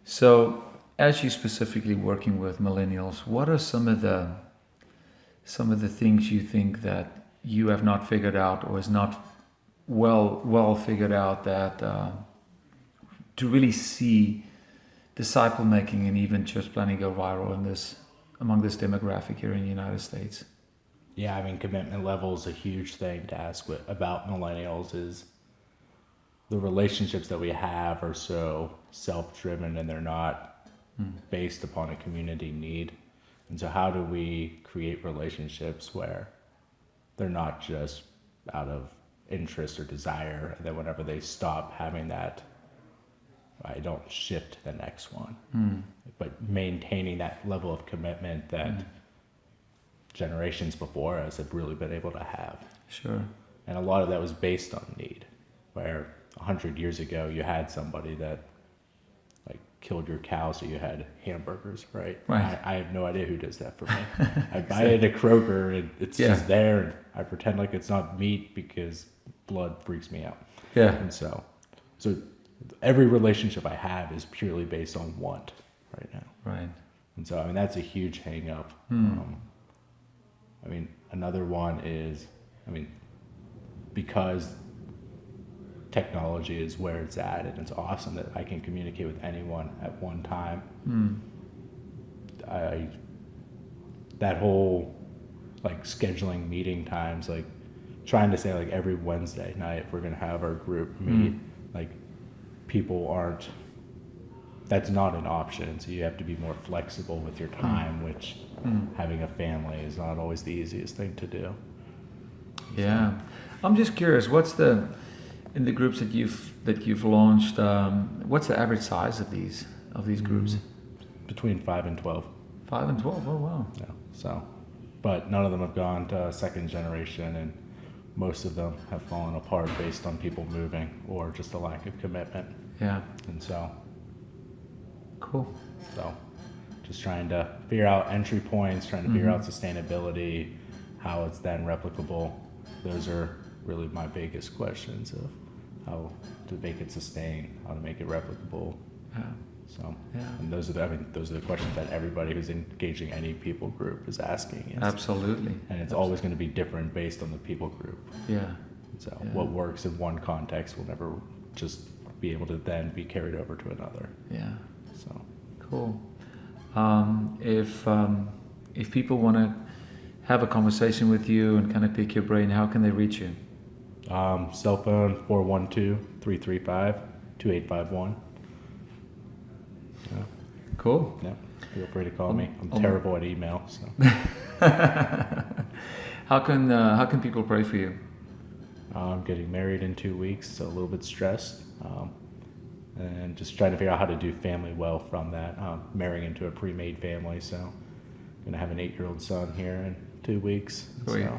So, as you're specifically working with millennials, what are some of the things you think that you have not figured out or is not well figured out that to really see disciple making and even church planning go viral in this among this demographic here in the United States? Yeah, I mean, commitment level is a huge thing to ask about millennials. Is the relationships that we have are so self-driven and they're not based upon a community need. And so how do we create relationships where they're not just out of interest or desire, and then whenever they stop having that, I don't shift to the next one. But maintaining that level of commitment that generations before us have really been able to have. Sure. And a lot of that was based on need, where 100 years ago you had somebody that like killed your cow so you had hamburgers, right? Right. I have no idea who does that for me. I buy it at Kroger and it's just there, and I pretend like it's not meat because blood freaks me out. Yeah. And so every relationship I have is purely based on want right now. Right. And so, I mean, that's a huge hang up. I mean, another one is, I mean, because technology is where it's at and it's awesome that I can communicate with anyone at one time. That whole like scheduling meeting times, like trying to say like every Wednesday night we're going to have our group meet, like people aren't, that's not an option. So you have to be more flexible with your time, which having a family is not always the easiest thing to do. Yeah. I'm just curious, what's the, in the groups that you've launched, what's the average size of these groups? Between 5 and 12. 5 and 12. Oh wow. Yeah. So, but none of them have gone to second generation, and most of them have fallen apart based on people moving or just a lack of commitment. Yeah. And so, Cool. just trying to figure out entry points, trying to figure out sustainability, how it's then replicable. Those are really my biggest questions of how to make it sustain, how to make it replicable. Yeah. So, Yeah. and those are the questions that everybody who's engaging any people group is asking. Absolutely. And it's always going to be different based on the people group. Yeah. So Yeah. what works in one context will never just be able to then be carried over to another. Yeah. So Cool. If people want to have a conversation with you and kind of pick your brain, how can they reach you? cell phone 412-335-2851. Yeah. Cool. Yeah. Feel free to call me. I'm terrible at email. So How can people pray for you? I'm getting married in 2 weeks, so a little bit stressed. And just trying to figure out how to do family well from that. Marrying into a pre-made family, so I'm gonna have an 8-year-old son here in 2 weeks. Sweet.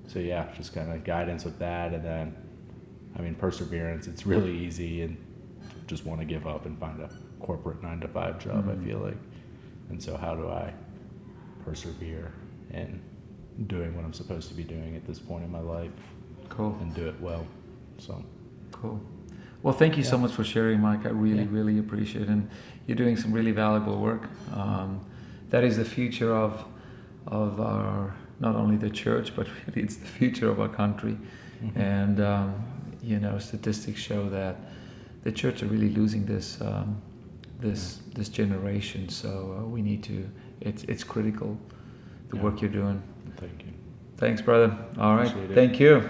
So yeah, just kind of guidance with that, and then, I mean, perseverance. It's really easy and just want to give up and find a corporate 9-to-5 job. I feel like, and so how do I persevere in doing what I'm supposed to be doing at this point in my life? Cool. And do it well. So Cool. Well, thank you so much for sharing, Mike. I really appreciate it. And you're doing some really valuable work. That is the future of our, not only the church, but really it's the future of our country. And, statistics show that the church are really losing this generation. So we need to, it's critical, the work you're doing. thank you. Thanks, brother. All right. Appreciate it. Thank you.